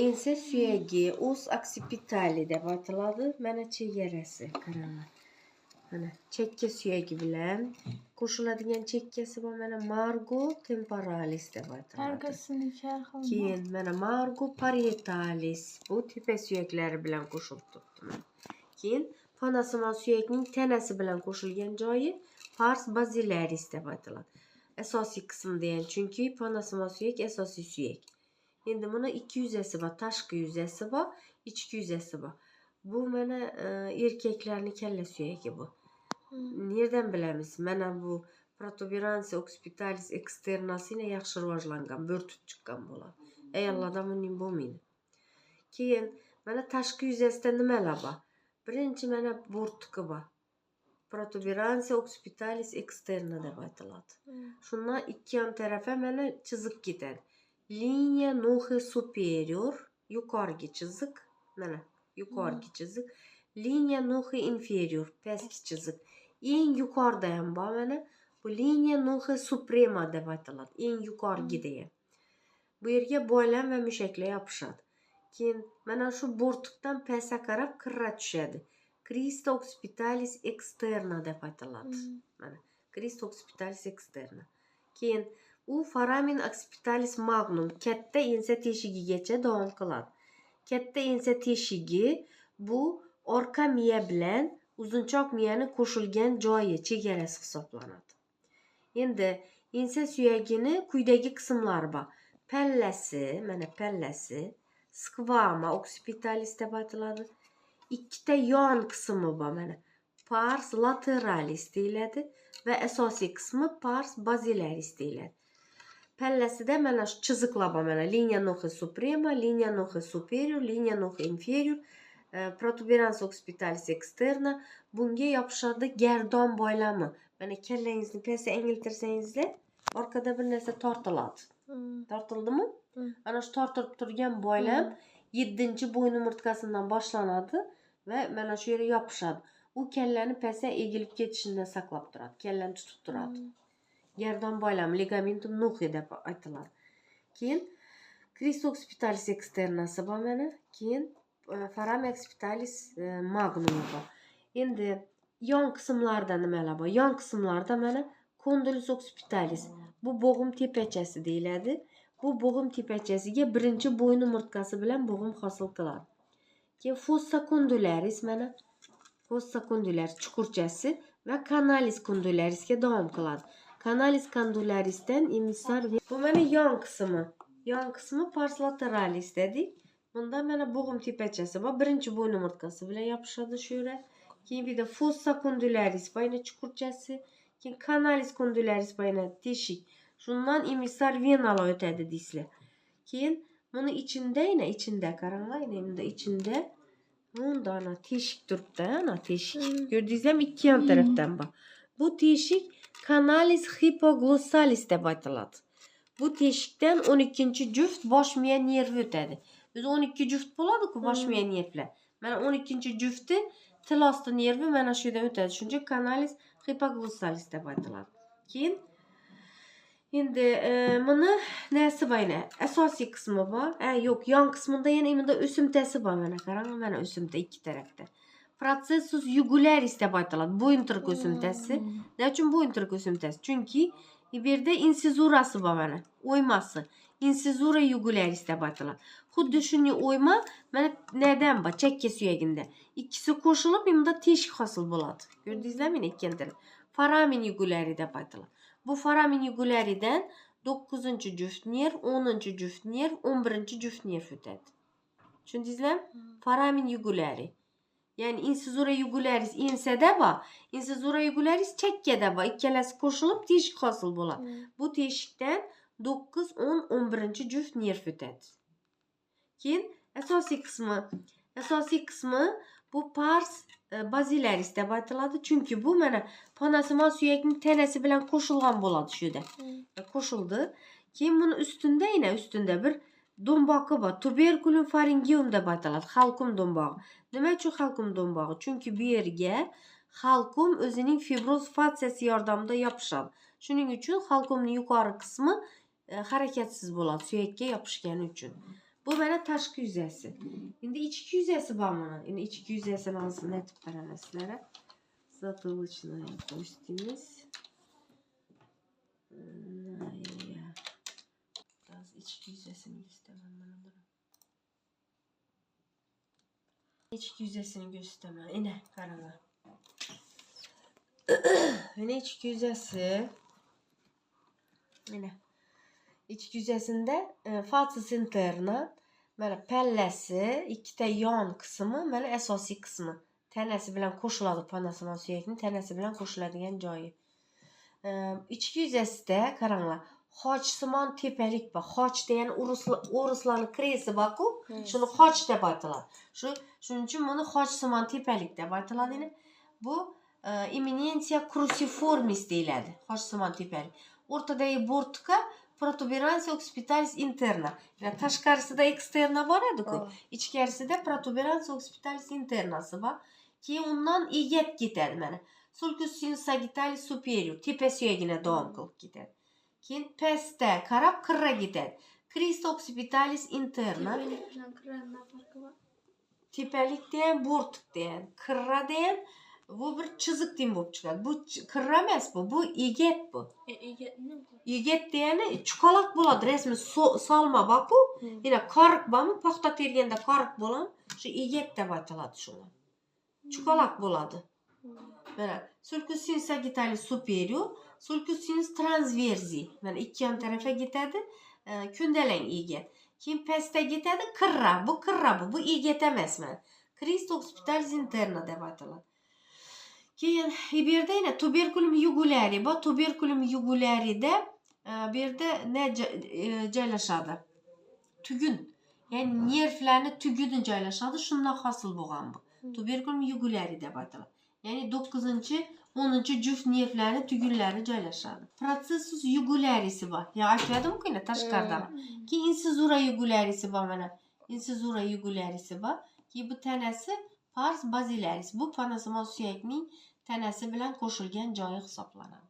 ense suyagi, os oksipitali deb aytiladi. Mana chegarasi, qaranglar. Mana chekka suyagi bilan qo'shiladigan chekkasi bor. Mana margo temporalis deb aytiladi. Arkasini Keyin mana margo parietalis. Bu tepa suyaklari bilan qo'shilib turibdi. Keyin panasimon suyakning tanasi bilan qo'shilgan joyi pars basilaris deb aytiladi. Asosiy qismida, ya'ni chunki panasimon suyak asosiy suyak. Endi buni ikki yuzasi bor, tashqi yuzasi bor, ichki yuzasi bor. Bu mana erkaklarning kalla suyagi bu. Nereden bilamiz? Mana bu protuberansiya occipitalis externasini yaxshi rivojlangan, bo'rtib chiqqan bo'ladi. Ayollarda buning bo'lmaydi. Keyin mana tashqi yuzasida nimalar bor? Birinchi mana bo'rtqi bor. Protuberansiya occipitalis externa deb aytiladi. Shundan ikki yon tarafa mana chiziq ketadi. Liniya nohi superior, yuqorgi chiziq, mana yuqorgi chiziq. Liniya nohi inferior, pastki chiziq. Eng yuqorida ham bor mana. Bu liniya nohi suprema deb aytiladi. Eng yuqorgida ham. Bu yerga bo'ylam va mushaklar yopishadi. Keyin mana shu bo'rtiqdan pastga qarab kirra tushadi. Crista occipitalis externa deb aytiladi. Mana crista occipitalis externa. Keyin u foramen occipitalis magnum katta ensa teshigigacha davom qiladi. Katta ensa teshigi bu orqa miya bilan uzunchoq miyani qo'shilgan joyi, chegarasi hisoblanadi. Endi ensa suyagini quyidagi qismlari bor. Pallasi, mana pallasi, squama occipitalis deb aytiladi. Ikkita yon qismi bor mana. Pars lateralis deyiladi va asosiy qismi pars basilaris deyiladi. Pallasida mana shu chiziqlar bor mana. Liniya nohi suprema, liniya nohi superior, liniya nohi inferior, protuberansiya occipitalis externa. Bunga yopishadi gardon bo'ylami. Mana kallangizni pastga engiltirsangizlar, orqada bir narsa tortiladi. Tortildimi? Ana shu tortilib turgan bo'ylam 7-bo'yin umurtqasidan boshlanadi va mana shu yerga yopishadi. U kallani pastga egilib ketishidan saqlab turadi. Kallani tutib turadi. Gardon bo'ylami ligamentum nuxi deb aytiladi. Keyin crista occipitalis externasi bor mana. Keyin foramen occipitalis magnum bor. Endi yon qismlarda nimalar bor? Yon qismlarda mana condylus occipitalis. Bu bo'g'im tepachasi deyiladi. Bu bo'g'im tepachasiga birinchi bo'yin umurtqasi bilan bo'g'im hosil qiladi. Keyin fossa condylus mana fossa condylus chuqurchasi va canalis condylusga davom qiladi. Canalis condylusdan emissar bu mana yon qismi. Yon qismi pars lateralis dedik. Bunda mana bo'g'im tepachasi bor. Birinchi bo'yin umurtqasi bilan yopishadi shu yerga. Keyin bir de fossa condylus bayna chuqurchasi. Keyin canalis condylus bayna teshik. Shundan emissar venalar o'tadi deysizlar. Keyin buni içinde qaranglar, endi içinde bunda ana teshik turibdi, ana teshik. Ko'rdingizlarmi? Ikki yon tarafdan bor. Bu teshik canalis hypoglosalis deb aytiladi. Bu teshikdan 12-juft bosh miya nervi o'tadi. O'zi 12 juft bo'ladi-ku bosh miya nervlar. Mana 12-jufti til osti nervi mana shu yerdan o'tadi. Shuncha canalis hypoglosalis deb aytiladi. Keyin endi buni nasi bayna asosiy qismi bor. Yo'q, yon qismida yana bunda o'simtasi bor mana. Qarang, mana o'simta ikki tarafda. Processus jugularis deb aytiladi. Bo'yin tirk o'simtasi. Nima uchun bo'yin tirk o'simtasi? Chunki bu yerda insizurasi bor mana. O'ymasi. Insizura jugularis deb aytiladi. Xuddi shunday o'yma mana nerdan bor? Chakka suyaginda. Ikkisi qo'shilib bunda teshik hosil bo'ladi. Ko'rdingizlarmi ikkinchini? Foramen jugulari deb aytiladi. Bu foramen jugularidan 9-juft nerv, 10-juft nerv, 11-juft nerv o'tadi. Tushundingizlarmi? Foramen jugulari. Ya'ni insizura jugularis ensada bor, insizura jugularis chakkada bor. Ikkalasi qo'shilib teshik hosil bo'ladi. Bu teshikdan 9, 10, 11-juft nerv o'tadi. Keyin asosiy qismi bu pars basilaris deb aytiladi. Chunki bu mana panasimon suyakning tanasi bilan qo'shilgan bo'ladi shu yerda. Qo'shildi. Keyin buni ustunda bir do'mbog'i bor. Tuberculum pharyngeum deb aytiladi. Halqum do'mbog'i. Nima uchun halqum do'mbog'i? Chunki bu yerga halqum o'zining fibroz fatsiyasi yordamida yopishadi. Shuning uchun halqumning yuqori qismi harakatsiz bo'ladi, suyakka yopishgani uchun. Bu mənə taşqı yüzəsi. İndi içki yüzəsi var bunun. İndi içki yüzəsini alsın netib verənəslərə. Затылочная костюмис. Biraz içki yüzəsini göstərməm mənə bura. İçki yüzəsini göstərməm. Yine qarana. Yine içki yüzəsi. Yine. İçki yüzəsində façası interna, mənə pəlləsi, iki də yan qismi, mənə əsasi qismi. Tənəsi bilən qoşuladı panasman suyəkinin, tənəsi bilən qoşuladığın joyi. İçki yüzəsi də qaranla. Xaçsıman tepelik bak. Xaç deyən Uruslanın kresi bak o. Şunu xaç deyib aytılar. Şunun için bunu xaçsıman tepelik deyib aytılar. Bu eminensiya cruciformis deyilədi. Xaçsıman tepelik. Ortadaki burtka protuberansiya occipitalis interna. Yani taşkarısı da eksterna var idi ki. İçkərisi də protuberansiya occipitalis internası var. Ki ondan iget gider mənə. Sulcus sinus sagittalis superior. Tepe suyegine doğum kılıp gider. Ki peste karab kırra gider. Cris occipitalis interna. Tepelik bilen kırranın farkı var. Tepelik diyen, burtuk diyen, kırra diyen. Bu bir çizik diyeyim bu çıkar. Bu kırra emas bu. Bu iget bu. İget ne bu? İget diyeni çukalak buladı. Resmi salma bak bu. Yine karık var mı? Paxta tergende karık bulan. Şu iget de baytıladı şuna. Çukalak buladı. Böyle. Sulcus sinus sagittalis superior. Sulcus sinus transversi. Yani iki yan tarafa giderdi. Kündelen iget. Kim peste giderdi? Kırra. Bu kırra bu. Bu iget emas men. Cris occipitalis interna de baytıladı. Keyin bir de yine tuberculum jugulari var. Tuberculum jugulari de bir de ne joylashadi? Tügün. Yani nervlerini tügünün joylashadi. Şundan hasıl bo'lgan bu. Tuberculum jugulari deb aytiladi. Yani 9-10 juft nervlerini tügünleri joylashadi. Processus jugularisi var. Ya aytmadim ki tashqaridan. Ki insizura jugularisi var mana. Insizura jugularisi var. Ki bu tanasi pars basilaris. Bu panasmal suyakning tanasi bilan qo'shilgan joyi hisoblanadi.